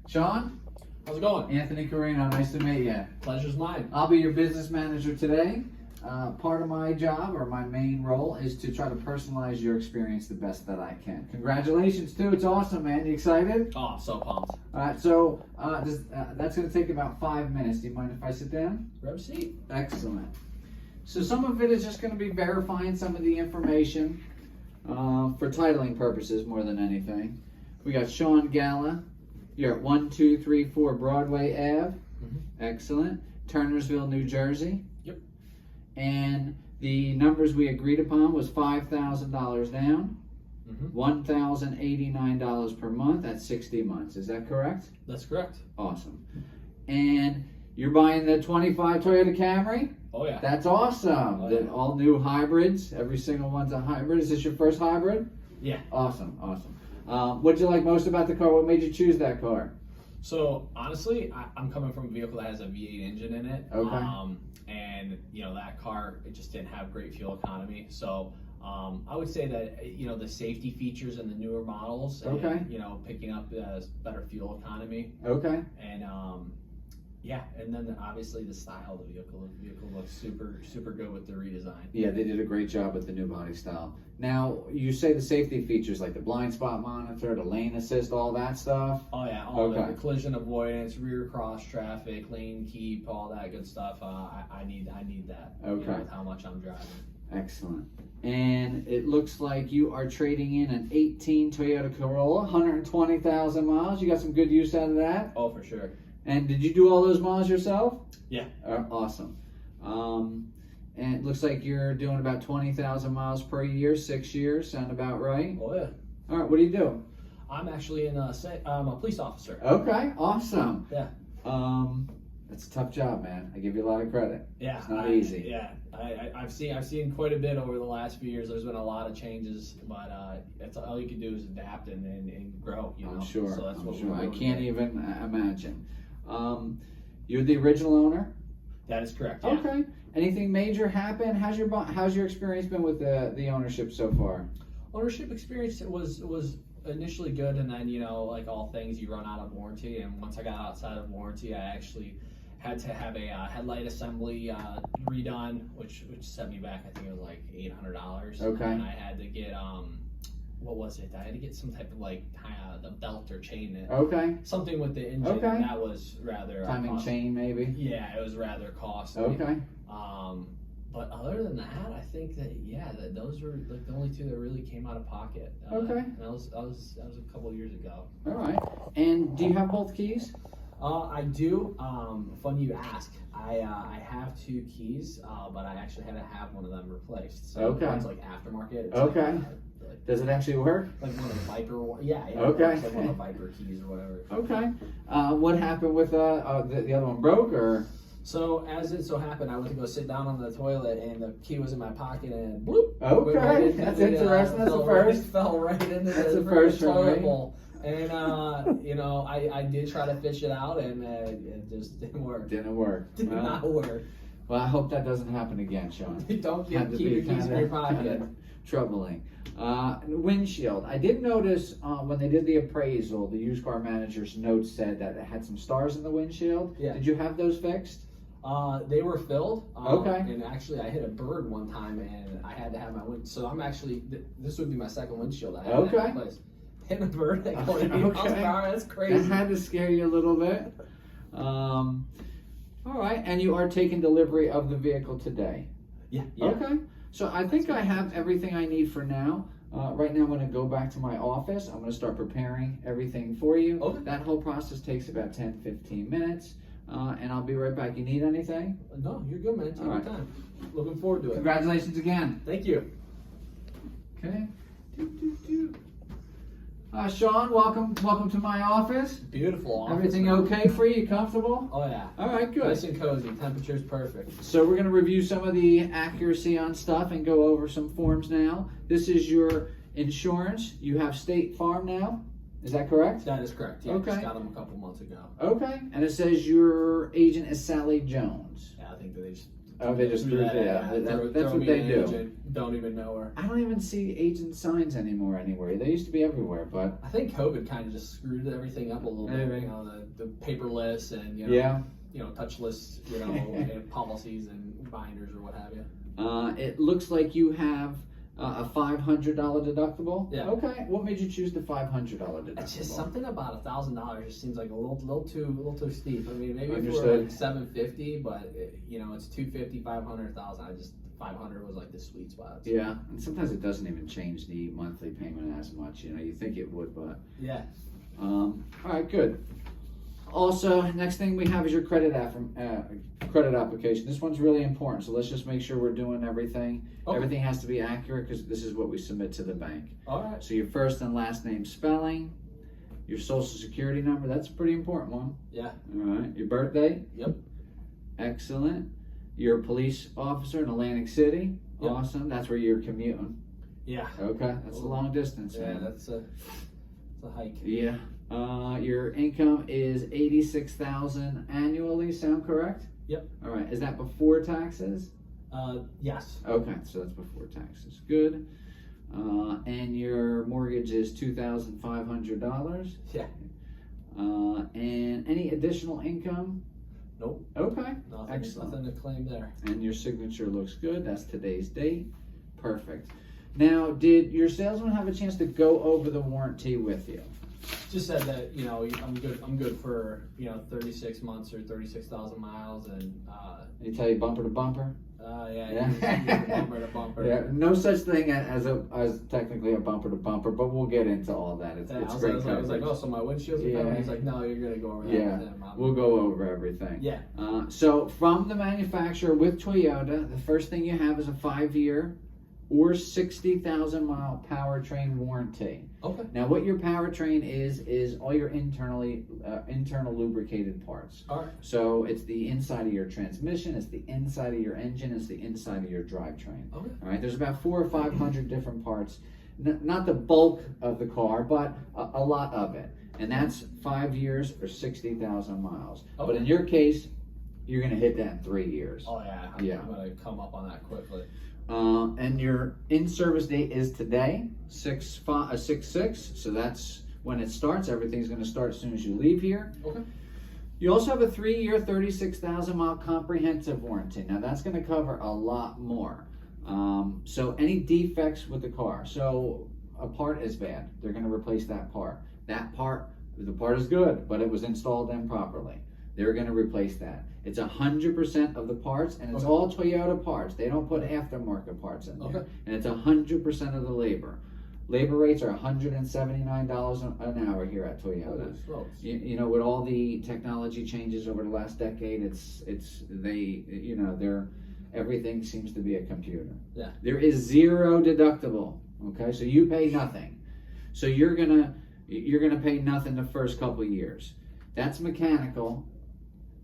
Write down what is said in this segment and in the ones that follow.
Sean? How's it going? Anthony Carino, nice to meet you. Pleasure's mine. I'll be your business manager today. Part of my job, or my main role, is to try to personalize your experience the best that I can. Congratulations, too. It's awesome, man. You excited? Oh, I'm so pumped. All right, so that's going to take about 5 minutes. Do you mind if I sit down? Grab a seat. Excellent. So some of it is just going to be verifying some of the information for titling purposes more than anything. We got Sean Galla. You're at 1234 Broadway Ave. Mm-hmm. Excellent. Turnersville, New Jersey. Yep. And the numbers we agreed upon was $5,000 down, Mm-hmm. $1,089 per month. That's 60 months. Is that correct? That's correct. Awesome. And you're buying the 25 Toyota Camry? Oh, yeah. That's awesome. Oh, The yeah. all new hybrids. Every single one's a hybrid. Is this your first hybrid? Yeah. Awesome. Awesome. What did you like most about the car? What made you choose that car? So, honestly, I'm coming from a vehicle that has a V8 engine in it. Okay. And, that car, it just didn't have great fuel economy. So, I would say that, the safety features in the newer models, Okay. and, picking up better fuel economy. Okay. And, and then obviously the style of the vehicle. The vehicle looks super, super good with the redesign. Yeah, they did a great job with the new body style. Now, you say the safety features like the blind spot monitor, the lane assist, all that stuff? Oh yeah, Okay. the collision avoidance, rear cross traffic, lane keep, all that good stuff. I need that. Okay. With how much I'm driving. Excellent. And it looks like you are trading in an 18 Toyota Corolla, 120,000 miles. You got some good use out of that? Oh, for sure. And did you do all those miles yourself? Yeah. Awesome. And it looks like you're doing about 20,000 miles per year, 6 years. Sound about right? Oh yeah. All right, what do you do? I'm actually I'm a police officer. Okay, awesome. Yeah. That's a tough job, man. I give you a lot of credit. Yeah. It's not easy. Yeah. I've seen quite a bit over the last few years. There's been a lot of changes, but that's all you can do is adapt and grow. I'm sure. So that's what sure. we're I doing can't today. even imagine. You're the original owner? That is correct. Yeah. Okay. Anything major happen? How's your experience been with the ownership so far? Ownership experience was initially good, and then like all things, you run out of warranty. And once I got outside of warranty, I actually had to have a headlight assembly redone, which set me back. I think it was like $800. Okay. And I had to get what was it? I had to get some type of the belt or chain. Okay. Something with the engine. Okay. That was rather Timing costly. chain, maybe? Yeah, it was rather costly. Okay. But other than that, I think that those were like the only two that really came out of pocket. Okay. And that was a couple of years ago. All right. And do you have both keys? I do. Funny you ask. I have two keys, but I actually had to have one of them replaced. So Okay. one's like aftermarket. It's Okay. Does it actually work? Like one of the Viper. Yeah. Okay. It's like one of the Viper keys or whatever. Okay. What happened with the other one? Broke or? So as it so happened, I went to go sit down on the toilet, and the key was in my pocket, and bloop. Okay, that's interesting. That's the first. Fell right into That's the the first for toilet me. bowl. And I did try to fish it out, and it just didn't work. Didn't work. Did not work. Well, I hope that doesn't happen again, Sean. Don't Had to keep your be keys in your pocket. kinda troubling. Windshield. I did notice when they did the appraisal, the used car manager's notes said that it had some stars in the windshield. Yeah. Did you have those fixed? They were filled. Okay. And actually, I hit a bird one time, and I had to have my wind. So I'm actually this would be my second windshield. I had Okay. replaced. Hitting a bird at going 80 miles per hour. That's That crazy. had to scare you a little bit. All right, and you are taking delivery of the vehicle today. Yeah. Okay, so I think I have everything I need for now. Right now I'm going to go back to my office. I'm going to start preparing everything for you. Okay. That whole process takes about 10-15 minutes, and I'll be right back. You need anything? No, you're good, man. Take All your right. time. Looking forward to it. Congratulations again. Thank you. Okay. Sean, welcome to my office. Beautiful office. Everything man. okay for you? You comfortable? Oh yeah. All right, good. Nice and cozy. Temperature's perfect. So we're going to review some of the accuracy on stuff and go over some forms now. This is your insurance. You have State Farm now. Is that correct? That is correct. Yeah, Okay. just got them a couple months ago. Okay. And it says your agent is Sally Jones. Yeah, I think that they just Oh, they just through cruise it. that, That's throw what me they an do. agent, don't even know her. I don't even see agent signs anymore anywhere. They used to be everywhere, but I think COVID kind of just screwed everything up a little bit. Maybe. You know, the paperless and you know, yeah. touchless, and policies and binders or what have you. It looks like you have a $500 deductible. Yeah. Okay. What made you choose the $500 deductible? It's just something about $1,000 just seems like a little too steep. I mean, maybe if Understood. we're like $750, but it's $250, $500, $1,000. I just $500 was like the sweet spot. Yeah, and sometimes it doesn't even change the monthly payment as much. You think it would, but Yeah. all right, good. Also, next thing we have is your credit credit application. This one's really important, so let's just make sure we're doing everything. Okay. Everything has to be accurate because this is what we submit to the bank. All right. So your first and last name spelling, your social security number, that's a pretty important one. Yeah. All right, your birthday. Yep. Excellent. You're a police officer in Atlantic City. Yep. Awesome. That's where you're commuting. Yeah. Okay, that's a long distance. Yeah, man. that's a hike. Yeah. Your income is 86,000 annually. Sound correct? Yep. All right. Is that before taxes? Yes. Okay, so that's before taxes. Good. And your mortgage is $2,500. Yeah. And any additional income? Nope. Okay. Nothing to claim there. And your signature looks good. That's today's date. Perfect. Now, did your salesman have a chance to go over the warranty with you? Just said that I'm good for 36 months or 36,000 miles and Did he tell you bumper to bumper? yeah. He was bumper to bumper. Yeah, no such thing as technically a bumper to bumper, but we'll get into all that. It's I great was coverage. like, oh, so my windshield's Yeah. covered? He's like, no, you're gonna go over that Yeah, with him. we'll go over everything. Yeah. So from the manufacturer with Toyota, the first thing you have is a 5-year or 60,000 mile powertrain warranty. Okay. Now, what your powertrain is all your internal lubricated parts. All right. So it's the inside of your transmission, it's the inside of your engine, it's the inside of your drivetrain. Okay. All right. There's about 400 or 500 different parts. Not the bulk of the car, but a lot of it. And that's 5 years or 60,000 miles. Okay. But in your case, you're going to hit that in 3 years. Oh yeah. Yeah. I'm gonna come up on that quickly. And your in-service date is today, 6/6. So that's when it starts. Everything's going to start as soon as you leave here. Okay. You also have a 3-year, 36,000 mile comprehensive warranty. Now that's going to cover a lot more. So any defects with the car. So a part is bad. They're going to replace that part. The part is good, but it was installed improperly. They're going to replace that. It's 100% of the parts, and it's all Toyota parts. They don't put aftermarket parts in there. Okay. And it's 100% of the labor. Labor rates are $179 an hour here at Toyota. Holy smokes. You know, with all the technology changes over the last decade, everything seems to be a computer. Yeah. There is zero deductible. Okay, so you pay nothing. So you're gonna pay nothing the first couple years. That's mechanical.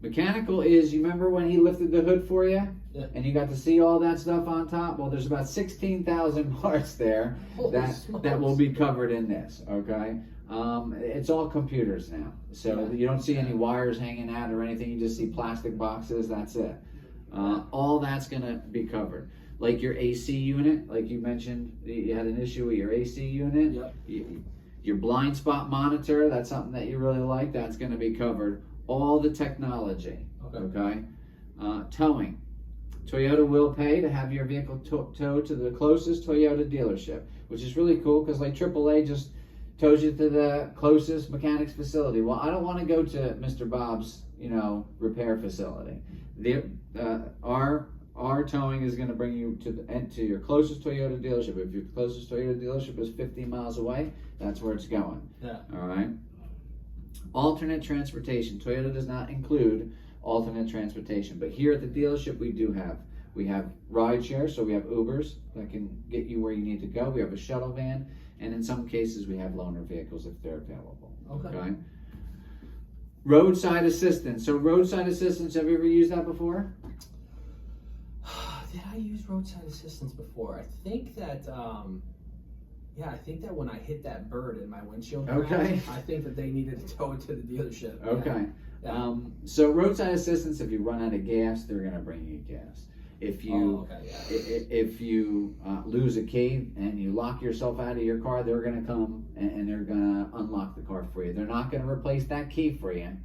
Mechanical is, you remember when he lifted the hood for you? Yeah. And you got to see all that stuff on top? Well, there's about 16,000 parts there that will be covered in this, okay? It's all computers now. So you don't see any wires hanging out or anything. You just see plastic boxes, that's it. All that's going to be covered. Like your AC unit, like you mentioned, you had an issue with your AC unit. Yep. Your blind spot monitor, that's something that you really like, that's going to be covered. All the technology, okay? Towing. Toyota will pay to have your vehicle towed to the closest Toyota dealership, which is really cool because like AAA just tows you to the closest mechanics facility. Well, I don't want to go to Mr. Bob's, repair facility. Our towing is going to bring you to your closest Toyota dealership. If your closest Toyota dealership is 50 miles away, that's where it's going. Yeah. All right. Alternate transportation. Toyota does not include alternate transportation, but here at the dealership we have ride share, so we have Ubers that can get you where you need to go. We have a shuttle van, and in some cases we have loaner vehicles if they're available. Okay. Roadside assistance. So roadside assistance, have you ever used that before? Did I use roadside assistance before? I think that when I hit that bird in my windshield crashed, I think that they needed to tow it to the dealership. Okay. Yeah. So roadside assistance, if you run out of gas, they're going to bring you gas. If you if you lose a key and you lock yourself out of your car, they're going to come and they're going to unlock the car for you. They're not going to replace that key for you.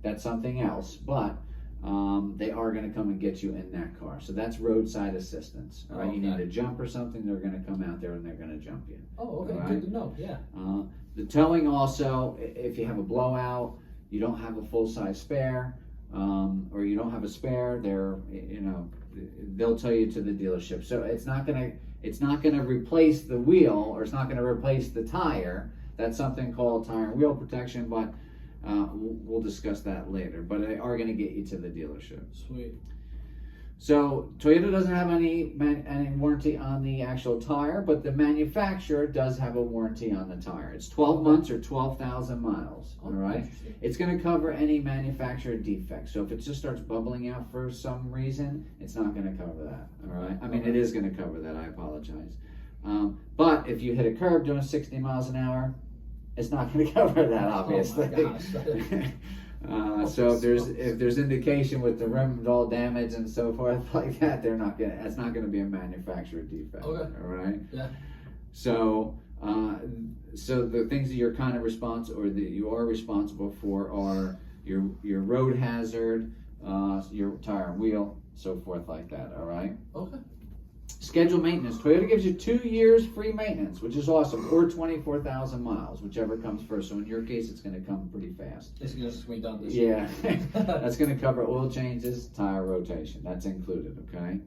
That's something else, but they are going to come and get you in that car. So that's roadside assistance. All right, you need to jump or something, they're going to come out there and they're going to jump you. Oh, okay, right? good to know. Yeah. The towing also, if you have a blowout, you don't have a full-size spare, or you don't have a spare, they'll tow you to the dealership. So it's not gonna replace the wheel, or it's not gonna replace the tire. That's something called tire and wheel protection, but we'll discuss that later. But they are gonna get you to the dealership. Sweet. So Toyota doesn't have any warranty on the actual tire, but the manufacturer does have a warranty on the tire. It's 12 months or 12,000 miles. All right. It's going to cover any manufacturer defect. So if it just starts bubbling out for some reason, it's not going to cover that. All right. I mean, it is going to cover that. I apologize. But if you hit a curb doing 60 miles an hour, it's not going to cover that, obviously. Oh my gosh. So if there's indication with the rim all damaged and so forth like that, it's not gonna be a manufacturer defect. Okay. All right. Yeah. So so the things that you're kind of responsible, or that you are responsible for, are your road hazard, your tire and wheel, so forth like that. All right. Okay. Scheduled maintenance. Toyota gives you 2 years free maintenance, which is awesome, or 24,000 miles, whichever comes first. So in your case, it's going to come pretty fast. It's going to be done this year. Yeah, that's going to cover oil changes, tire rotation. That's included, okay?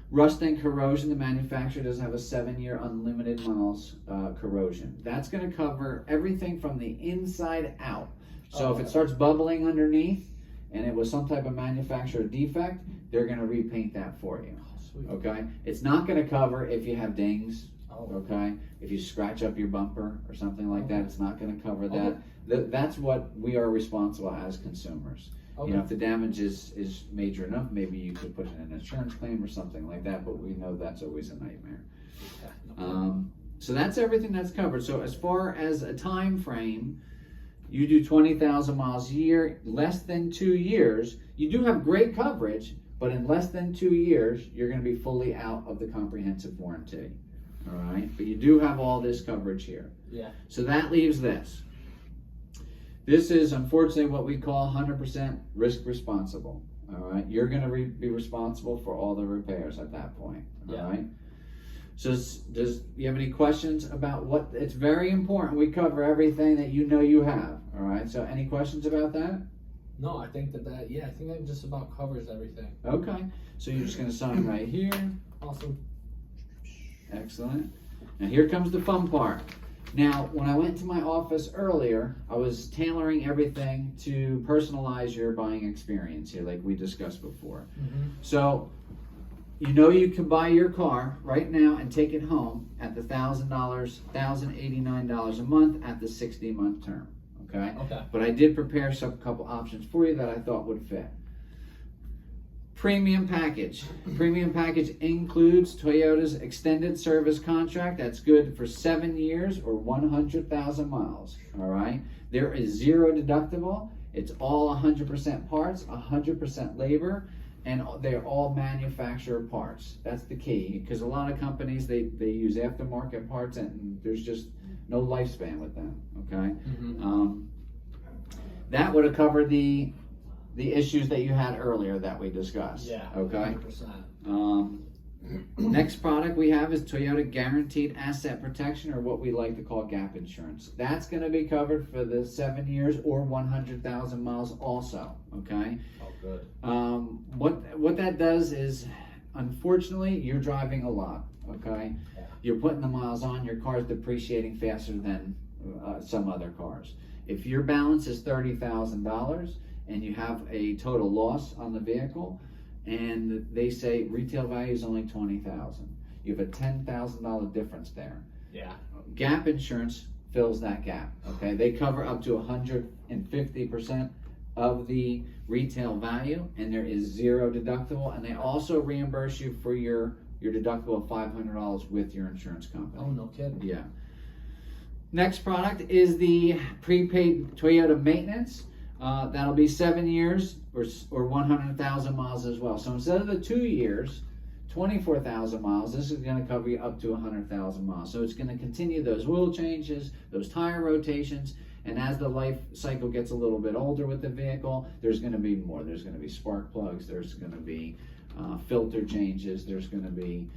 Rust and corrosion. The manufacturer does have a 7-year unlimited miles corrosion. That's going to cover everything from the inside out. So if it starts bubbling underneath and it was some type of manufacturer defect, they're going to repaint that for you. Okay, it's not going to cover if you have dings. Okay, if you scratch up your bumper or something like that, it's not going to cover that. That's what we are responsible as consumers. You know, if the damage is major enough, maybe you could put in an insurance claim or something like that. But we know that's always a nightmare. So that's everything that's covered. So as far as a time frame, you do 20,000 miles a year, less than 2 years. You do have great coverage. But in less than 2 years, you're going to be fully out of the comprehensive warranty. All right? But you do have all this coverage here. Yeah. So that leaves this. This is, unfortunately, what we call 100% risk responsible. All right? You're going to be responsible for all the repairs at that point. All right? So does you have any questions about what? It's very important we cover everything that you know you have. All right? So any questions about that? No, I think that just about covers everything. Okay, so you're just going to sign right here. Awesome. Excellent. Now here comes the fun part. Now, when I went to my office earlier, I was tailoring everything to personalize your buying experience here, like we discussed before. So, you can buy your car right now and take it home at the $1,000, $1,089 a month at the 60-month term. Okay. But I did prepare a couple options for you that I thought would fit. Premium package. Premium package includes Toyota's extended service contract. That's good for 7 years or 100,000 miles. All right. There is 0 deductible. It's all 100% parts, 100% labor, and they're all manufacturer parts. That's the key, because a lot of companies they use aftermarket parts and there's just no lifespan with them. Okay. That would have covered the issues that you had earlier that we discussed. Yeah. Okay. 100%. Next product we have is Toyota Guaranteed Asset Protection, or what we like to call gap insurance. That's going to be covered for the 7 years or 100,000 miles also. Okay. Oh, good. What that does is, unfortunately, you're driving a lot. Okay. Yeah. You're putting the miles on. Your car's depreciating faster than some other cars. If your balance is $30,000 and you have a total loss on the vehicle, and they say retail value is only $20,000, you have a $10,000 difference there. Yeah. Gap insurance fills that gap. Okay, they cover up to 150% of the retail value, and there is 0 deductible, and they also reimburse you for your deductible of $500 with your insurance company. Oh, no kidding. Yeah. Next product is the prepaid Toyota maintenance. That'll be 7 years or 100,000 miles as well. So instead of the 2 years, 24,000 miles, this is going to cover you up to 100,000 miles. So it's going to continue those oil changes, those tire rotations, and as the life cycle gets a little bit older with the vehicle, there's going to be more. There's going to be spark plugs, there's going to be filter changes, there's going to be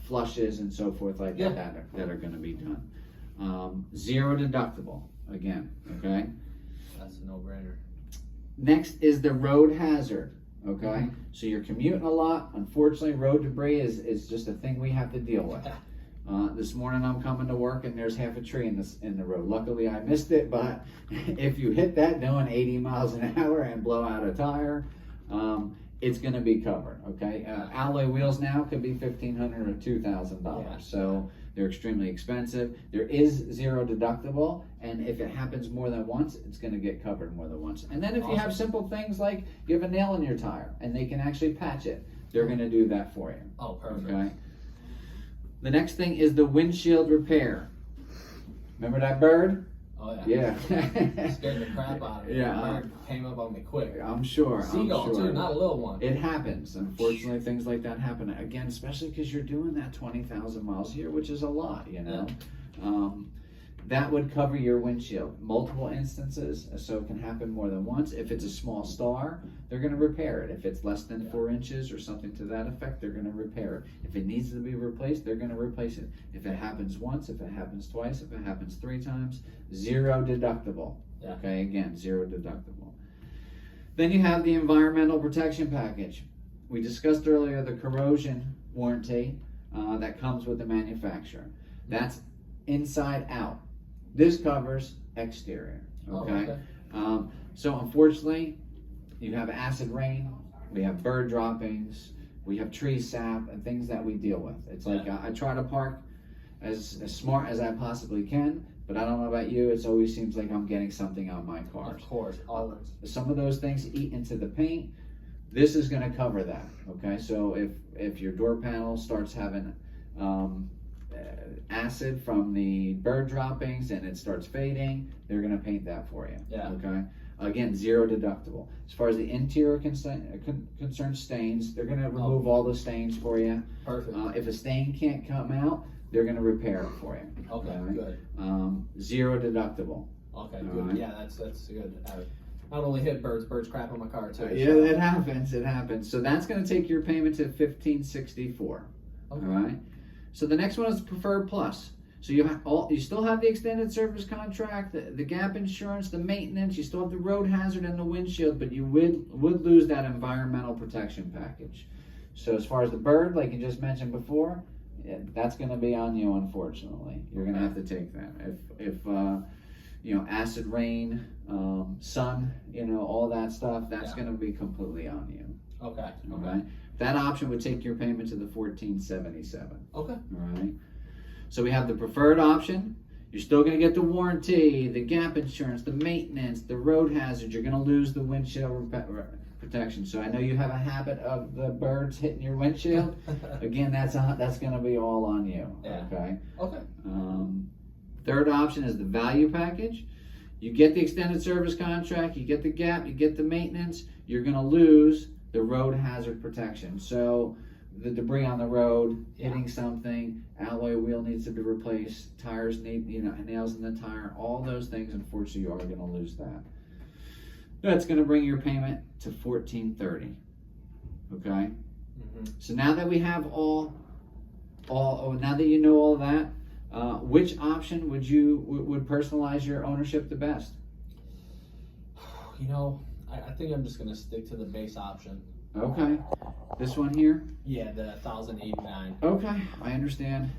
flushes and so forth like that that are going to be done. Zero deductible, again, okay? That's a no-brainer. Next is the road hazard. Okay, so you're commuting a lot. Unfortunately, road debris is just a thing we have to deal with. This morning I'm coming to work and there's half a tree in the road. Luckily I missed it, but if you hit that doing 80 miles an hour and blow out a tire, it's going to be covered. Okay, alloy wheels now could be $1,500 or $2,000, so they're extremely expensive. There is zero deductible, and if it happens more than once, it's going to get covered more than once. And then if you have simple things like you have a nail in your tire and they can actually patch it, they're going to do that for you. Oh, perfect. Okay. The next thing is the windshield repair. Remember that bird? Oh yeah. Yeah. Scared the crap out of me. Yeah. The bird came up on me quick. I'm sure. Seagull too, not a little one. It happens. Unfortunately, things like that happen again, especially because you're doing that 20,000 miles a year, which is a lot. You know, that would cover your windshield. Multiple instances, so it can happen more than once. If it's a small star, they're going to repair it. If it's less than 4 inches or something to that effect, they're going to repair it. If it needs to be replaced, they're going to replace it. If it happens once, if it happens twice, if it happens 3 times, zero deductible. Okay, again, zero deductible. Then you have the environmental protection package. We discussed earlier the corrosion warranty that comes with the manufacturer. That's inside out. This covers exterior. Okay. So unfortunately, you have acid rain, we have bird droppings, we have tree sap, and things that we deal with. It's like I try to park as smart as I possibly can, but I don't know about you, it always seems like I'm getting something on my car. Of course, always. Some of those things eat into the paint. This is going to cover that. Okay, so if your door panel starts having acid from the bird droppings and it starts fading, they're going to paint that for you. Okay. Again, zero deductible. As far as the interior concerned stains, they're going to remove all the stains for you. Perfect. If a stain can't come out, they're going to repair it for you. Okay, good. Zero deductible. Okay, good. Right. Yeah, that's good. Not only hit birds crap on my car too. Yeah, so. it happens. So that's going to take your payment to $1,564. Okay. All right. So the next one is Preferred Plus. So you still have the extended service contract, the gap insurance, the maintenance. You still have the road hazard and the windshield, but you would lose that environmental protection package. So as far as the bird, like you just mentioned before, that's going to be on you. Unfortunately, you're going to have to take that. If you know, acid rain, sun, you know, all that stuff, that's going to be completely on you. Okay. Okay. That option would take your payment to the $1,477. Okay. All right. So we have the preferred option. You're still going to get the warranty, the gap insurance, the maintenance, the road hazard. You're going to lose the windshield protection. So I know you have a habit of the birds hitting your windshield. Again, that's going to be all on you. Yeah. Okay. Okay. Third option is the value package. You get the extended service contract, you get the gap, you get the maintenance. You're going to lose the road hazard protection. So the debris on the road, hitting something, alloy wheel needs to be replaced, tires need, you know, nails in the tire, all those things, unfortunately, you are going to lose that. That's going to bring your payment to $1,430. Okay? So now that we have now that you know all that, which option would personalize your ownership the best? You know, I think I'm just going to stick to the base option. Okay. This one here? Yeah, the 1,089. Okay, I understand.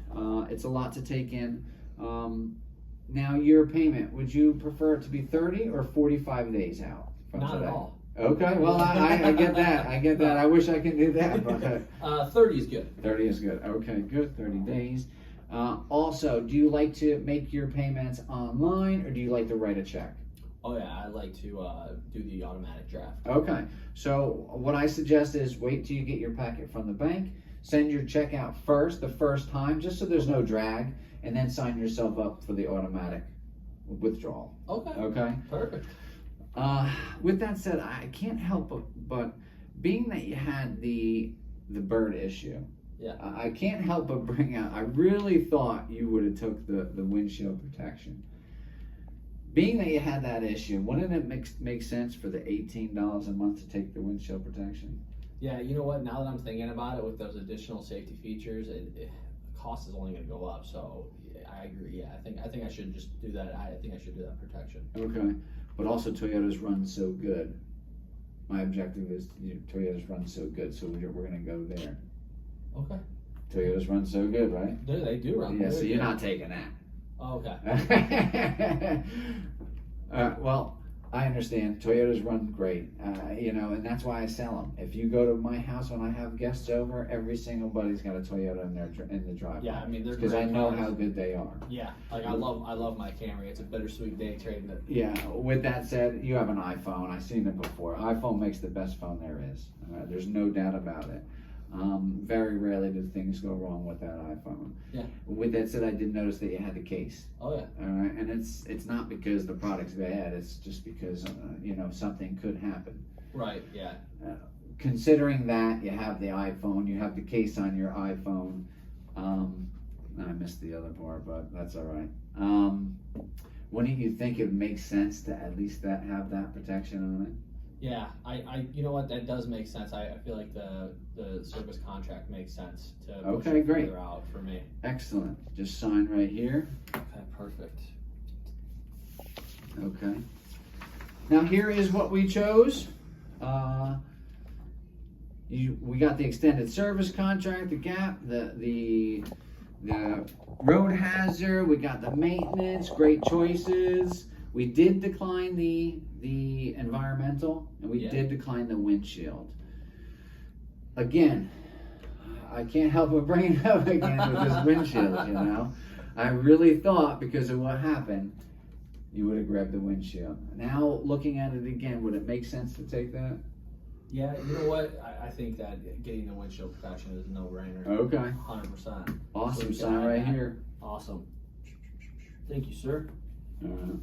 It's a lot to take in. Now, your payment, would you prefer it to be 30 or 45 days out from Not today? at all. Okay, well, I get that. I get that. I wish I could do that, but 30 is good. 30 is good. Okay, good. 30 days. Also, do you like to make your payments online or do you like to write a check? Oh yeah, I like to do the automatic draft. Okay, so what I suggest is wait till you get your packet from the bank, send your check out first, the first time, just so there's no drag, and then sign yourself up for the automatic withdrawal. Okay. Okay. Perfect. With that said, I can't help but being that you had the bird issue. Yeah. I can't help but bring out. I really thought you would have took the windshield protection. Being that you had that issue, wouldn't it make sense for the $18 a month to take the windshield protection? Yeah, you know what? Now that I'm thinking about it, with those additional safety features, the cost is only going to go up. So I agree. Yeah, I think I should just do that. I think I should do that protection. Okay, but also Toyota's run so good. My objective is Toyota's run so good, so we're going to go there. Okay. Toyota's run so good, right? They do run. Yeah, good, so you're not taking that. Oh, okay. Well, I understand. Toyotas run great, and that's why I sell them. If you go to my house when I have guests over, every single buddy's got a Toyota in the driveway. Yeah, I mean, they're because I great know cars. how good they are. Yeah, like I love my Camry. It's a bittersweet day trading it. Yeah. With that said, you have an iPhone. I've seen it before. iPhone makes the best phone there is. There's no doubt about it. Very rarely do things go wrong with that iPhone. Yeah. With that said, I did notice that you had the case. Oh yeah. All right, and it's not because the product's bad. It's just because something could happen. Right. Yeah. Considering that you have the iPhone, you have the case on your iPhone. I missed the other part, but that's all right. Wouldn't you think it makes sense to at least have that protection on it? Yeah, I you know what, that does make sense. I feel like the service contract makes sense to push Okay, it great. further out for me. Excellent. Just sign right here. Okay, perfect. Okay. Now here is what we chose. We got the extended service contract, the gap, the road hazard. We got the maintenance. Great choices. We did decline the environmental, and we did decline the windshield. Again, I can't help but bring it up again with this windshield. I really thought, because of what happened, you would have grabbed the windshield. Now, looking at it again, would it make sense to take that? Yeah, you know what? I think that getting the windshield protection is a no-brainer. Okay. 100%. Awesome. So Sign right that. here. Awesome. Thank you, sir. All right.